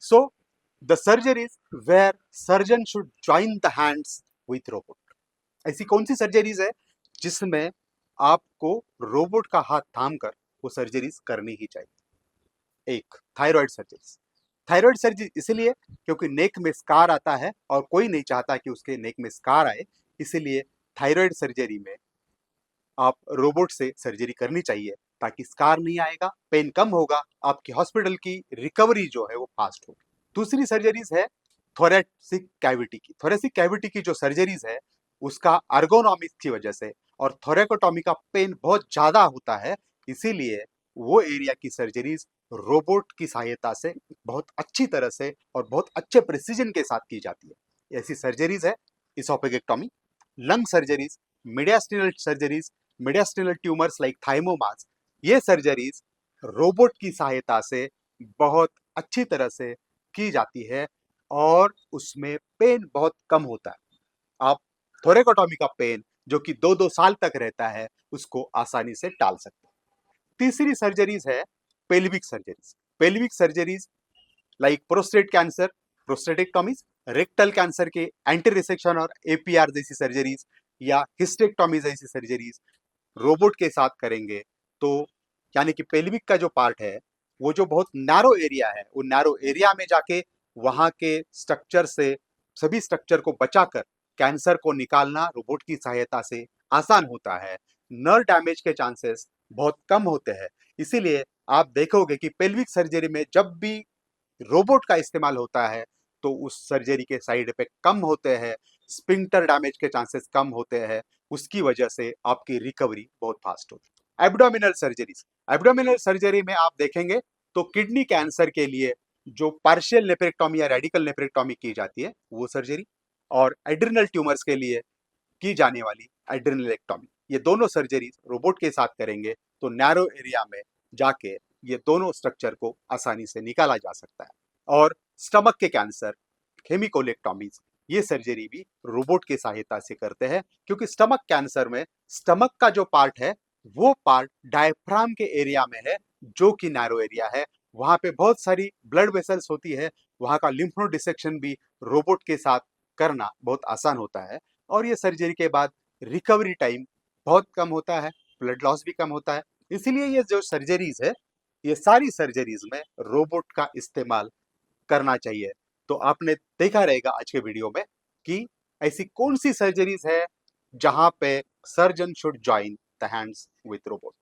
So the surgeries where surgeon should join the hands with robot. ऐसी कौन सी surgeries है जिसमें आपको रोबोट का हाथ थाम कर वो सर्जरीज करनी ही चाहिए? एक, थायराइड सर्जरीज। थायराइड सर्जरी इसलिए क्योंकि नेक में स्कार आता है और कोई नहीं चाहता कि उसके नेक में स्कार आए, इसीलिए थायराइड सर्जरी में आप रोबोट से सर्जरी करनी चाहिए ताकि स्कार नहीं आएगा, पेन कम होगा, आपकी हॉस्पिटल की रिकवरी जो है वो फास्ट होगी। दूसरी सर्जरीज है थोरेसिक कैविटी की। थोरेसिक कैविटी की जो सर्जरीज है उसका अर्गोनॉमिक्स की वजह से और थोरेकोटॉमी का पेन बहुत ज्यादा होता है, इसीलिए वो एरिया की सर्जरीज रोबोट की सहायता से बहुत अच्छी तरह से और बहुत अच्छे प्रिसीजन के साथ की जाती है। ऐसी सर्जरीज है oesophagectomy, lung surgeries, mediastinal surgeries, mediastinal tumours like thymomas. ये सर्जरीज रोबोट की सहायता से बहुत अच्छी तरह से की जाती है और उसमें पेन बहुत कम होता है। आप थोरेकोटॉमी का पेन जो कि 2-2 साल तक रहता है उसको आसानी से टाल सकते हैं। तीसरी सर्जरीज है pelvic surgeries. Pelvic surgeries like prostate cancer, prostatectomies, rectal cancer के एंटी रिसेक्शन और एपीआर जैसी सर्जरीज या हिस्टेक्टॉमी जैसी सर्जरीज रोबोट के साथ करेंगे तो यानी कि पेल्विक का जो पार्ट है वो जो बहुत नैरो एरिया है, वो नैरो एरिया में जाके वहां के स्ट्रक्चर से सभी स्ट्रक्चर को बचाकर कैंसर को निकालना रोबोट की सहायता से आसान होता है। नर्व डैमेज के चांसेस बहुत कम होते हैं, इसीलिए आप देखोगे कि पेल्विक सर्जरी में जब भी रोबोट का इस्तेमाल होता है तो उस सर्जरी के साइड इफेक्ट कम होते हैं, स्पिंक्टर डैमेज के चांसेस कम होते हैं, उसकी वजह से आपकी रिकवरी बहुत फास्ट होती है। एब्डोमिनल सर्जरीज, एब्डोमिनल सर्जरी में आप देखेंगे तो किडनी कैंसर के लिए जो पार्शियल नेफ्रेक्टॉमी या रेडिकल नेफ्रेक्टॉमी की जाती है वो सर्जरी, और एड्रिनल ट्यूमर्स के लिए की जाने वाली एड्रिनलेक्टॉमी, ये दोनों सर्जरीज रोबोट के साथ करेंगे तो नैरो एरिया में जाके ये दोनों स्ट्रक्चर को आसानी से निकाला जा सकता है। और स्टमक के कैंसर, हेमिकोलेक्टॉमीज, ये सर्जरी भी रोबोट की सहायता से करते हैं क्योंकि स्टमक कैंसर में स्टमक का जो पार्ट है वो पार्ट डायफ्राम के एरिया में है जो कि नैरो एरिया है, वहां पे बहुत सारी ब्लड वेसल्स होती है, वहां का लिम्फ नोड डिसेक्शन भी रोबोट के साथ करना बहुत आसान होता है और ये सर्जरी के बाद रिकवरी टाइम बहुत कम होता है, ब्लड लॉस भी कम होता है। इसीलिए ये जो सर्जरीज है ये सारी सर्जरीज में रोबोट का इस्तेमाल करना चाहिए। तो आपने देखा रहेगा आज के वीडियो में कि ऐसी कौन सी सर्जरीज है जहां पे surgeon should join the hands with robot.